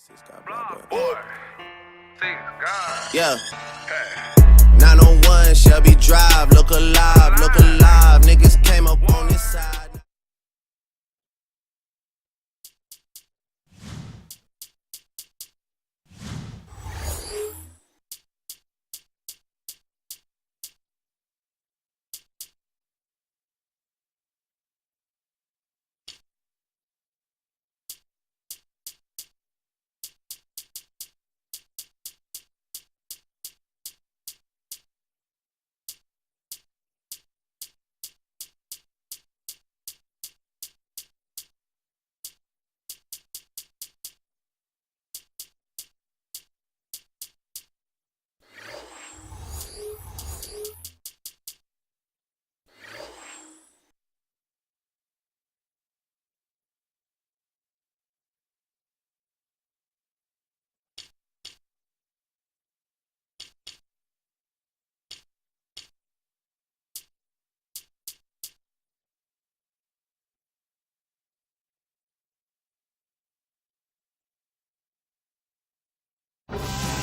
Boy, thank God. Yeah. 901 Shelby Drive, look alive. Niggas came up on this side.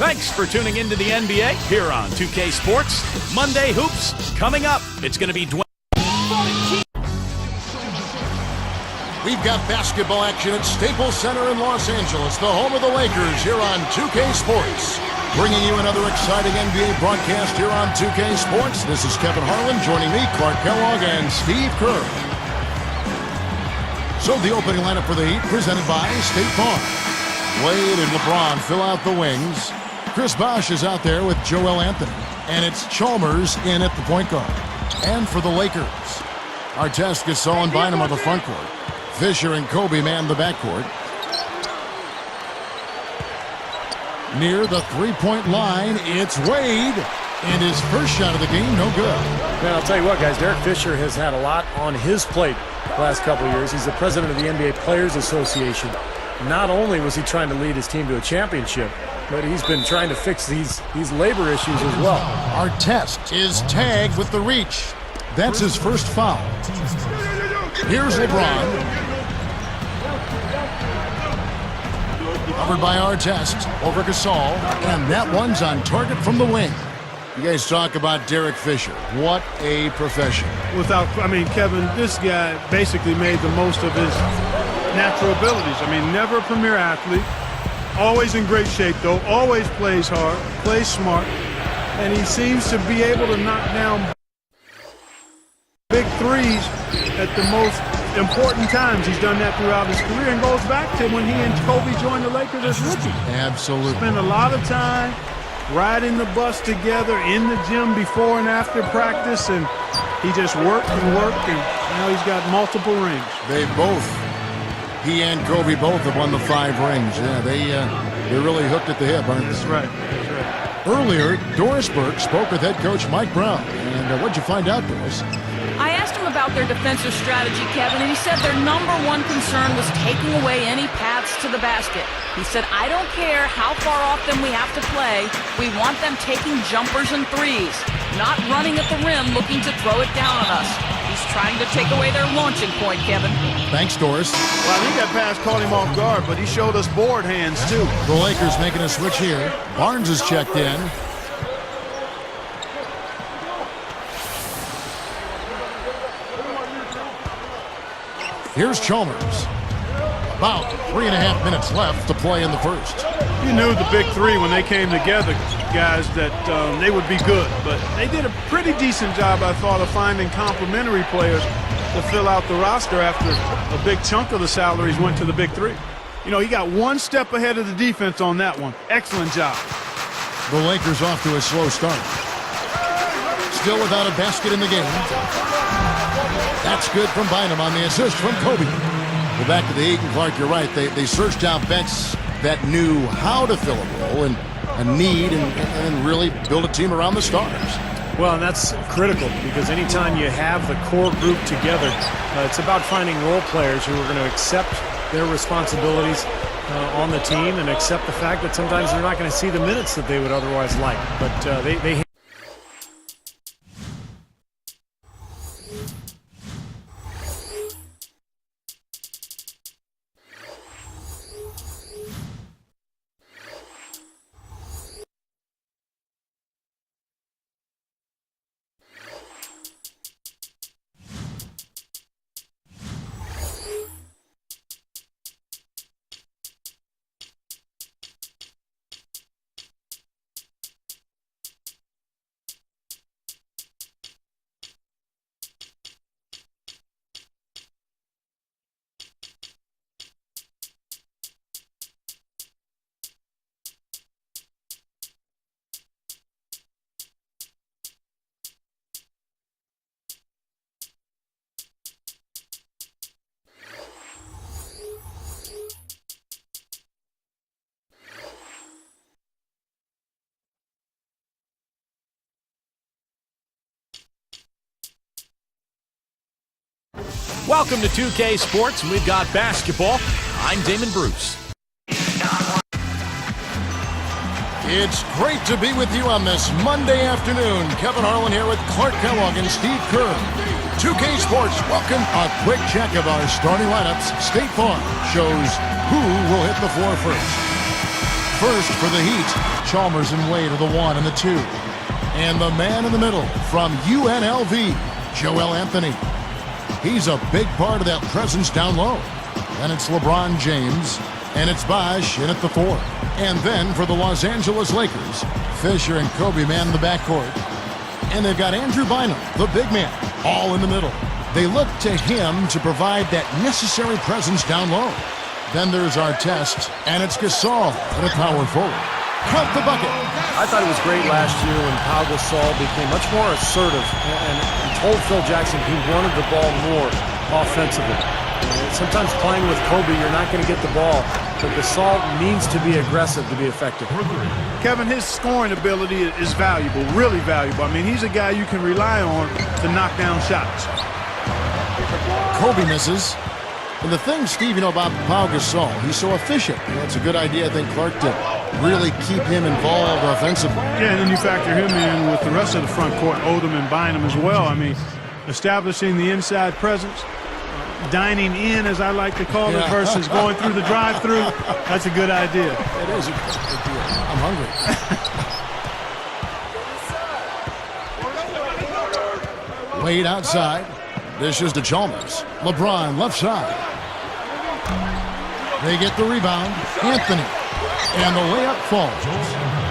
Thanks for tuning into the NBA here on 2K Sports. Monday Hoops coming up. It's going to be Dwayne. We've got basketball action at Staples Center in Los Angeles, the home of the Lakers, here on 2K Sports. Bringing you another exciting NBA broadcast here on 2K Sports. This is Kevin Harlan, joining me, Clark Kellogg, and Steve Kerr. So the opening lineup for the Heat, presented by State Farm. Wade and LeBron fill out the wings. Chris Bosh is out there with Joel Anthony. And it's Chalmers in at the point guard. And for the Lakers, Artest, Gasol, and Bynum on the front court. Fisher and Kobe man the backcourt. Near the three-point line, it's Wade. And his first shot of the game, no good. Man, I'll tell you what, guys, Derek Fisher has had a lot on his plate the last couple of years. He's the president of the NBA Players Association. Not only was he trying to lead his team to a championship, but he's been trying to fix these labor issues as well. Artest is tagged with the reach. That's his first foul. Here's LeBron. Covered by Artest over Gasol, and that one's on target from the wing. You guys talk about Derek Fisher. What a professional. Kevin, this guy basically made the most of his natural abilities. Never a premier athlete. Always in great shape, though. Always plays hard, plays smart. And he seems to be able to knock down big threes at the most important times. He's done that throughout his career and goes back to when he and Kobe joined the Lakers as rookies. Absolutely. Spent a lot of time riding the bus together in the gym before and after practice, and he just worked, and now he's got multiple rings. He and Kobe both have won the 5 rings. Yeah, they're really hooked at the hip, aren't they? That's right. Earlier, Doris Burke spoke with head coach Mike Brown. And what'd you find out, Doris? I asked him about their defensive strategy, Kevin, and he said their number one concern was taking away any paths to the basket. He said, I don't care how far off them we have to play. We want them taking jumpers and threes, not running at the rim looking to throw it down on us. He's trying to take away their launching point, Kevin. Thanks, Doris. Well, I think that pass caught him off guard, but he showed us board hands, too. The Lakers making a switch here. Barnes is checked in. Here's Chalmers. About 3.5 minutes left to play in the first. You knew the big three when they came together, guys, that they would be good. But they did a pretty decent job, I thought, of finding complementary players to fill out the roster after a big chunk of the salaries went to the big three. He got one step ahead of the defense on that one. Excellent job. The Lakers off to a slow start. Still without a basket in the game. That's good from Bynum on the assist from Kobe. Well, back to the Heat, and Clark, you're right. They searched out bench that knew how to fill a role and a need and really build a team around the stars. Well, and that's critical because anytime you have the core group together, it's about finding role players who are going to accept their responsibilities on the team and accept the fact that sometimes they're not going to see the minutes that they would otherwise like. But they Welcome to 2K Sports, and we've got basketball. I'm Damon Bruce. It's great to be with you on this Monday afternoon. Kevin Harlan here with Clark Kellogg and Steve Kerr. 2K Sports, welcome. A quick check of our starting lineups. State Farm shows who will hit the floor first. First for the Heat, Chalmers and Wade are the 1 and the 2. And the man in the middle from UNLV, Joel Anthony. He's a big part of that presence down low. And it's LeBron James, and it's Bosh in at the 4. And then for the Los Angeles Lakers, Fisher and Kobe man in the backcourt. And they've got Andrew Bynum, the big man, all in the middle. They look to him to provide that necessary presence down low. Then there's our test, and it's Gasol at a power forward. Count the bucket. I thought it was great last year when Pau Gasol became much more assertive and told Phil Jackson he wanted the ball more offensively. Sometimes playing with Kobe, you're not going to get the ball, but Gasol needs to be aggressive to be effective. Kevin, his scoring ability is valuable, really valuable. I mean, he's a guy you can rely on to knock down shots. Kobe misses. And the thing, Steve, about Pau Gasol, he's so efficient. That's a good idea, I think, Clark, to really keep him involved offensively. Yeah, and then you factor him in with the rest of the front court, Odom and Bynum as well. I mean, establishing the inside presence, dining in, as I like to call it, versus going through the drive-through. That's a good idea. It is a good idea. I'm hungry. Wade outside. Dishes to Chalmers. LeBron left side. They get the rebound. Anthony. And the layup falls.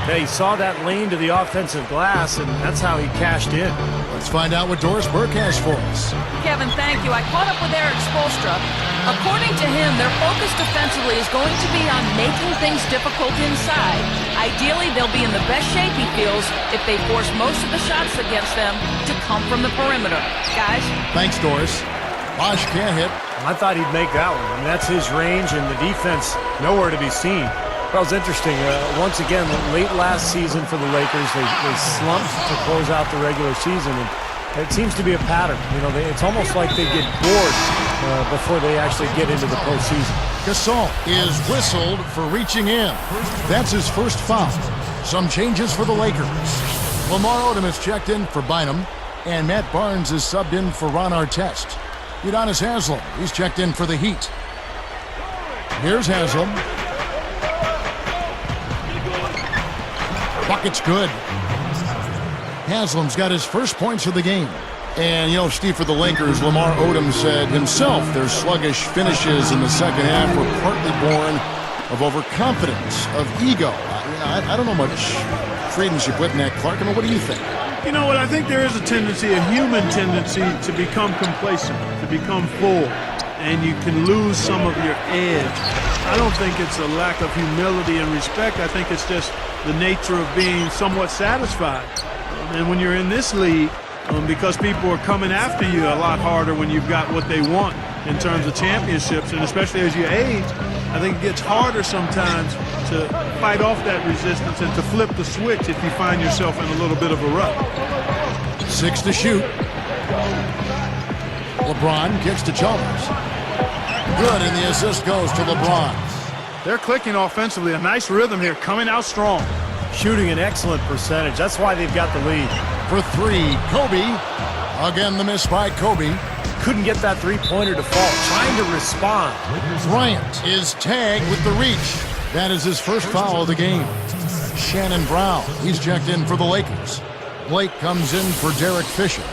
Yeah, he saw that lane to the offensive glass, and that's how he cashed in. Let's find out what Doris Burke has for us. Kevin, thank you. I caught up with Eric Spoelstra. According to him, their focus defensively is going to be on making things difficult inside. Ideally, they'll be in the best shape, he feels, if they force most of the shots against them to come from the perimeter. Guys? Thanks, Doris. Bosh can't hit. I thought he'd make that one. I mean, that's his range, and the defense nowhere to be seen. That was interesting. Once again, late last season for the Lakers, they slumped to close out the regular season, and it seems to be a pattern. It's almost like they get bored before they actually get into the postseason. Gasol is whistled for reaching in. That's his first foul. Some changes for the Lakers. Lamar Odom is checked in for Bynum, and Matt Barnes is subbed in for Ron Artest. Udonis Haslem, he's checked in for the Heat. Here's Haslem. Bucket's good. Haslem's got his first points of the game. And, Steve, for the Lakers, Lamar Odom said himself their sluggish finishes in the second half were partly born of overconfidence, of ego. I don't know much credence you put in that, Clark. What do you think? You know what? I think there is a tendency, a human tendency, to become complacent, to become full, and you can lose some of your edge. I don't think it's a lack of humility and respect. I think it's just the nature of being somewhat satisfied. And when you're in this league, because people are coming after you a lot harder when you've got what they want in terms of championships, and especially as you age, I think it gets harder sometimes to fight off that resistance and to flip the switch if you find yourself in a little bit of a rut. 6 to shoot. LeBron kicks to Chalmers. Good, and the assist goes to LeBron. They're clicking offensively. A nice rhythm here, coming out strong. Shooting an excellent percentage. That's why they've got the lead. For 3, Kobe. Again, the miss by Kobe. Couldn't get that three-pointer to fall. Trying to respond. Bryant is tagged with the reach. That is his first foul of the game. Shannon Brown, he's checked in for the Lakers. Blake comes in for Derek Fisher.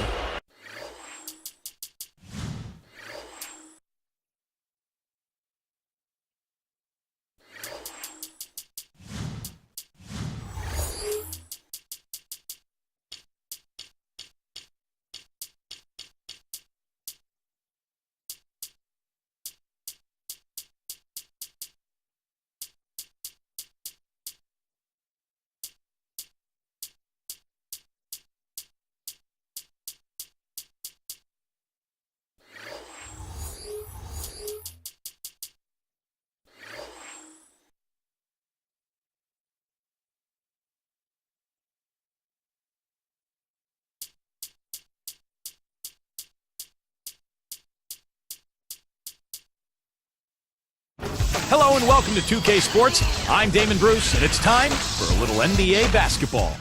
Hello and welcome to 2K Sports. I'm Damon Bruce, and it's time for a little NBA basketball.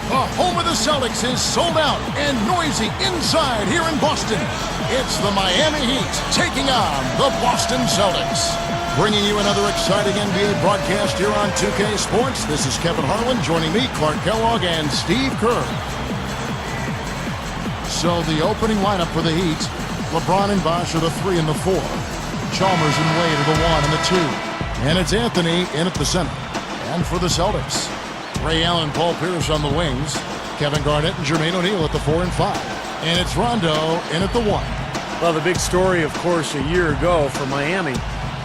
The home of the Celtics is sold out and noisy inside here in Boston. It's the Miami Heat taking on the Boston Celtics. Bringing you another exciting NBA broadcast here on 2K Sports. This is Kevin Harlan, joining me, Clark Kellogg, and Steve Kerr. So the opening lineup for the Heat, LeBron and Bosh are the 3 and the 4. Chalmers and Wade are the 1 and the 2. And it's Anthony in at the center. And for the Celtics, Ray Allen and Paul Pierce on the wings. Kevin Garnett and Jermaine O'Neal at the 4 and 5. And it's Rondo in at the 1. Well, the big story, of course, a year ago for Miami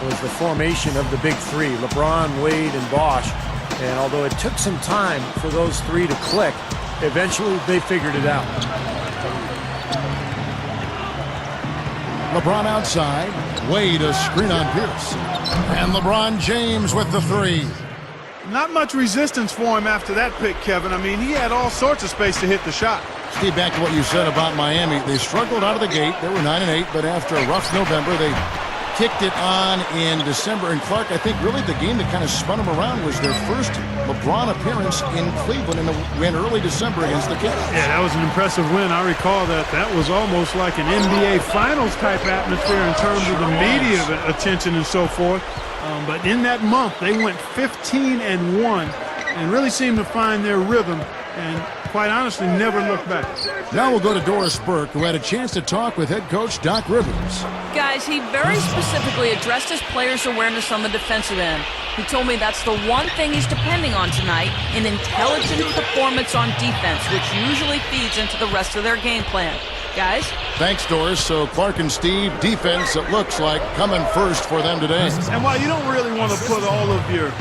was the formation of the big 3, LeBron, Wade, and Bosh. And although it took some time for those 3 to click, eventually they figured it out. LeBron outside. Wade a screen on Pierce. And LeBron James with the 3. Not much resistance for him after that pick, Kevin. I mean, he had all sorts of space to hit the shot. Steve, back to what you said about Miami. They struggled out of the gate. They were 9-8, but after a rough November, they kicked it on in December. And Clark, I think really the game that kind of spun them around was their first LeBron appearance in Cleveland in the win early December against the Kings. Yeah, that was an impressive win. I recall that. That was almost like an NBA Finals type atmosphere in terms of the media attention and so forth. But in that month, they went 15-1 and really seemed to find their rhythm and, quite honestly, never looked back. Now we'll go to Doris Burke, who had a chance to talk with head coach Doc Rivers. Guys, he very specifically addressed his players' awareness on the defensive end. He told me that's the one thing he's depending on tonight, an intelligent performance on defense, which usually feeds into the rest of their game plan. Guys? Thanks, Doris. So Clark and Steve, defense, it looks like, coming first for them today. And while you don't really want to put all of your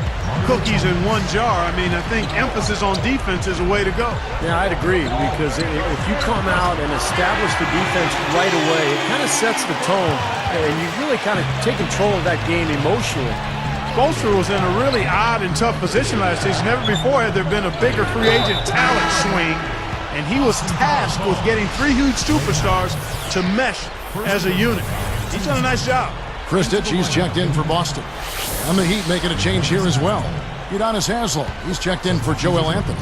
cookies in one jar, I mean, I think emphasis on defense is a way to go. Yeah, I'd agree, because if you come out and establish the defense right away, it kind of sets the tone, and you really kind of take control of that game emotionally. Spoelstra was in a really odd and tough position last season. Never before had there been a bigger free agent talent swing, and he was tasked with getting 3 huge superstars to mesh as a unit. He's done a nice job. Chris Ditch, he's checked in for Boston. And the Heat making a change here as well. Udonis Haslem, he's checked in for Joel Anthony.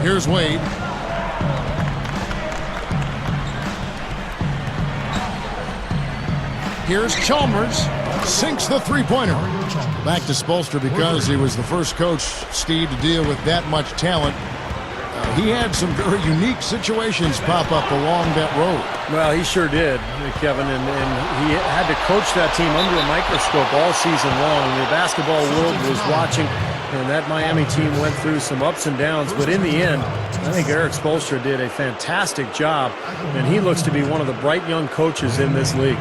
Here's Wade. Here's Chalmers. Sinks the three-pointer. Back to Spoelstra because he was the first coach, Steve, to deal with that much talent. He had some very unique situations pop up along that road. Well, he sure did, Kevin, and he had to coach that team under a microscope all season long. The basketball world was watching, and that Miami team went through some ups and downs, but in the end, I think Eric Spoelstra did a fantastic job, and he looks to be one of the bright young coaches in this league.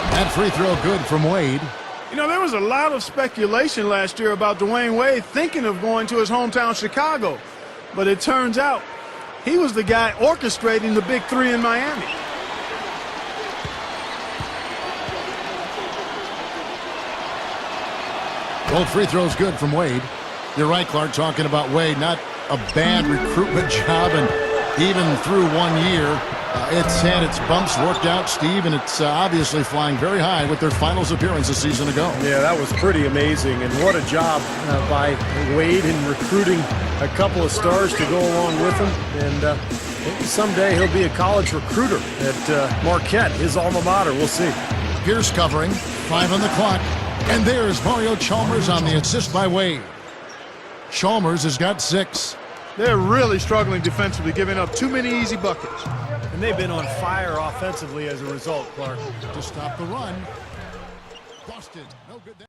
That free throw good from Wade. You know, there was a lot of speculation last year about Dwayne Wade thinking of going to his hometown Chicago. But it turns out he was the guy orchestrating the big 3 in Miami. Both free throws good from Wade. You're right, Clark, talking about Wade. Not a bad recruitment job, and even through 1 year, it's had its bumps worked out, Steve, and it's obviously flying very high with their finals appearance a season ago. Yeah, that was pretty amazing, and what a job by Wade in recruiting a couple of stars to go along with him. And maybe someday he'll be a college recruiter at Marquette, his alma mater. We'll see. Pierce covering, 5 on the clock, and there's Mario Chalmers on the assist by Wade. Chalmers has got 6. They're really struggling defensively, giving up too many easy buckets. And they've been on fire offensively as a result, Clark. To stop the run. Boston, no good there.